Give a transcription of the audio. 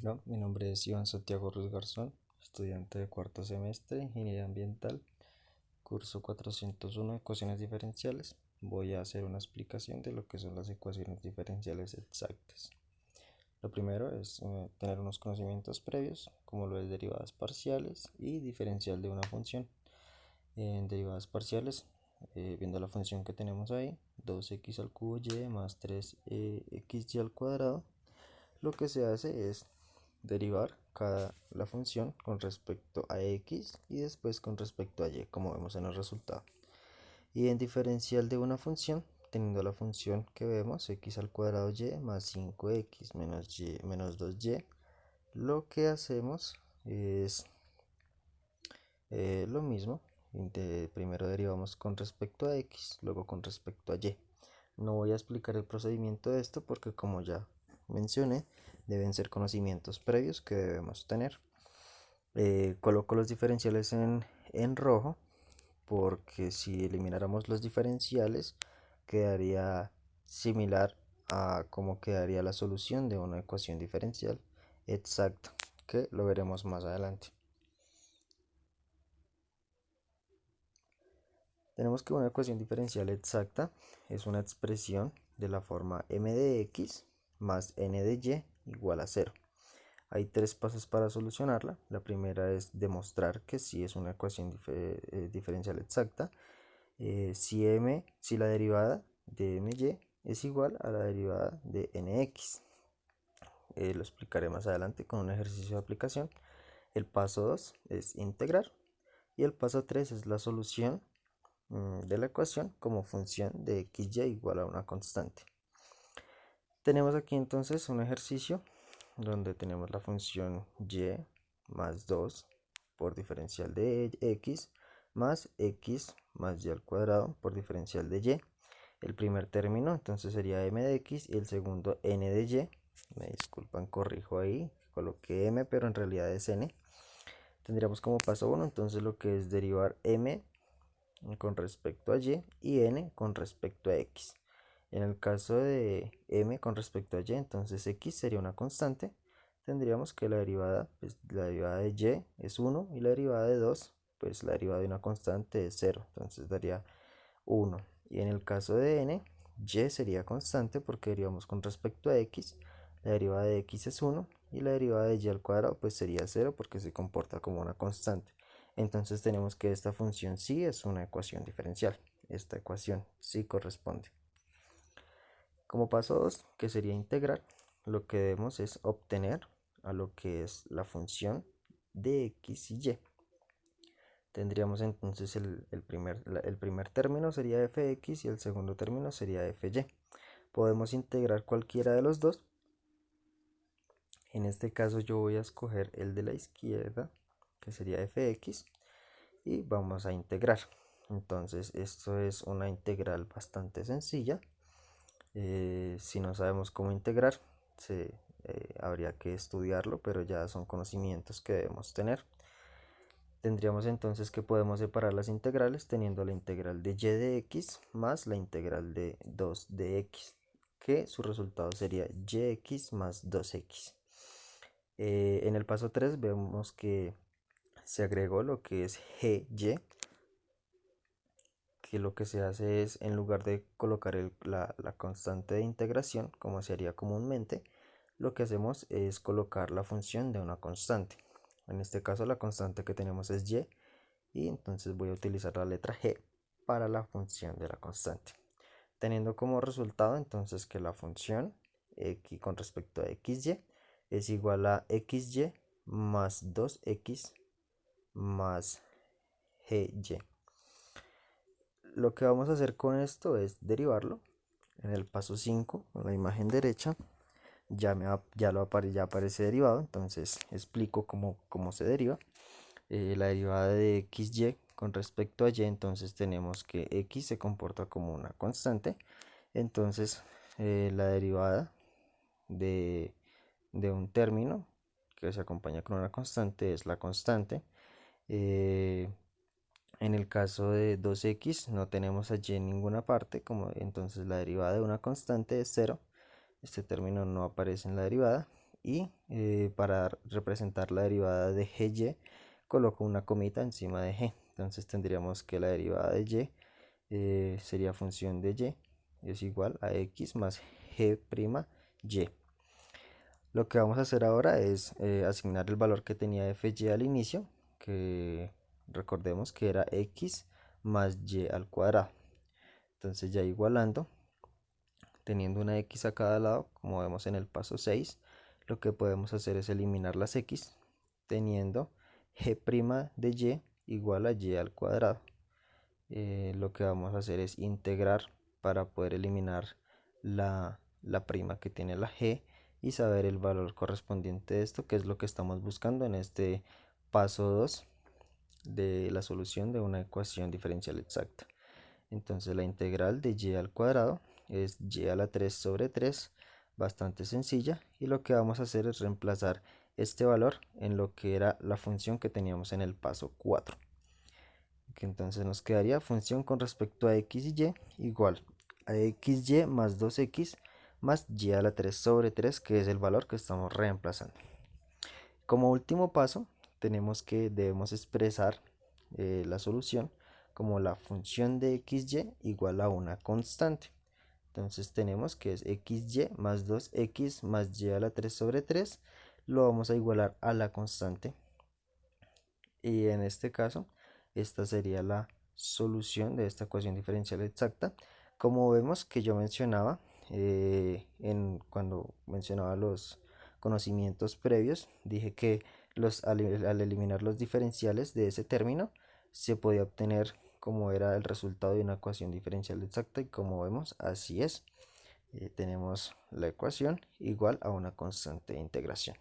Hola, mi nombre es Iván Santiago Ruiz Garzón, estudiante de cuarto semestre de Ingeniería Ambiental, curso 401 Ecuaciones Diferenciales. Voy a hacer una explicación de lo que son las ecuaciones diferenciales exactas. Lo primero es tener unos conocimientos previos, como lo es derivadas parciales y diferencial de una función. En derivadas parciales, viendo la función que tenemos ahí, 2x al cubo y más 3xy al cuadrado, lo que se hace es derivar la función con respecto a x y después con respecto a y, como vemos en el resultado. Y en diferencial de una función, teniendo la función que vemos, x al cuadrado y más 5x menos y menos 2y, lo que hacemos es lo mismo. Primero derivamos con respecto a x, luego con respecto a y. No voy a explicar el procedimiento de esto porque, como ya mencioné, deben ser conocimientos previos que debemos tener. Coloco los diferenciales en rojo porque si elimináramos los diferenciales quedaría similar a cómo quedaría la solución de una ecuación diferencial exacta, que lo veremos más adelante. Tenemos que una ecuación diferencial exacta es una expresión de la forma m de x más n de y igual a 0. Hay tres pasos para solucionarla. La primera es demostrar que sí es una ecuación diferencial exacta. Si la derivada de my es igual a la derivada de nx. Lo explicaré más adelante con un ejercicio de aplicación. El paso 2 es integrar. Y el paso 3 es la solución de la ecuación como función de xy igual a una constante. Tenemos aquí entonces un ejercicio donde tenemos la función y más 2 por diferencial de x más y al cuadrado por diferencial de y. El primer término entonces sería m de x y el segundo n de y. Me disculpan, corrijo ahí, coloqué m pero en realidad es n. Tendríamos como paso 1 entonces lo que es derivar m con respecto a y n con respecto a x. En el caso de m con respecto a y, entonces x sería una constante. Tendríamos que la derivada de y es 1 y la derivada de 2, pues la derivada de una constante es 0, entonces daría 1. Y en el caso de n, y sería constante porque derivamos con respecto a x, la derivada de x es 1 y la derivada de y al cuadrado pues sería 0 porque se comporta como una constante. Entonces tenemos que esta función sí es una ecuación diferencial. Esta ecuación sí corresponde. Como paso 2, que sería integrar, lo que debemos es obtener a lo que es la función de x y y. Tendríamos entonces el primer término sería fx y el segundo término sería fy. Podemos integrar cualquiera de los dos. En este caso yo voy a escoger el de la izquierda, que sería fx, y vamos a integrar. Entonces esto es una integral bastante sencilla. Si no sabemos cómo integrar, habría que estudiarlo, pero ya son conocimientos que debemos tener. Tendríamos entonces que podemos separar las integrales teniendo la integral de y de x más la integral de 2 de x, que su resultado sería yx más 2x. En el paso 3 vemos que se agregó lo que es gy, que lo que se hace es, en lugar de colocar la constante de integración como se haría comúnmente, lo que hacemos es colocar la función de una constante. En este caso la constante que tenemos es y entonces voy a utilizar la letra g para la función de la constante, teniendo como resultado entonces que la función x con respecto a xy es igual a xy más 2x más gy. Lo que vamos a hacer con esto es derivarlo. En el paso 5, con la imagen derecha, ya aparece derivado, entonces explico cómo se deriva. La derivada de xy con respecto a y, entonces tenemos que x se comporta como una constante, entonces la derivada de, un término que se acompaña con una constante es la constante. En el caso de 2x no tenemos a y en ninguna parte, entonces la derivada de una constante es 0. Este término no aparece en la derivada. y para representar la derivada de gy coloco una comita encima de g. Entonces tendríamos que la derivada de y sería función de y es igual a x más g' y. Lo que vamos a hacer ahora es asignar el valor que tenía fy al inicio, que recordemos que era x más y al cuadrado. Entonces ya igualando, teniendo una x a cada lado, como vemos en el paso 6, lo que podemos hacer es eliminar las x, teniendo g' de y igual a y al cuadrado. Lo que vamos a hacer es integrar para poder eliminar la prima que tiene la g y saber el valor correspondiente de esto, que es lo que estamos buscando en este paso 2 de la solución de una ecuación diferencial exacta. Entonces la integral de y al cuadrado es y a la 3 sobre 3, bastante sencilla, y lo que vamos a hacer es reemplazar este valor en lo que era la función que teníamos en el paso 4. Que entonces nos quedaría función con respecto a x y igual a xy más 2x más y a la 3 sobre 3, que es el valor que estamos reemplazando. Como último paso, debemos expresar la solución como la función de xy igual a una constante. Entonces tenemos que es xy más 2x más y a la 3 sobre 3, lo vamos a igualar a la constante. Y en este caso, esta sería la solución de esta ecuación diferencial exacta. Como vemos que yo mencionaba, cuando mencionaba los conocimientos previos, dije que al eliminar los diferenciales de ese término, se podía obtener como era el resultado de una ecuación diferencial exacta, y como vemos, así es. Tenemos la ecuación igual a una constante de integración.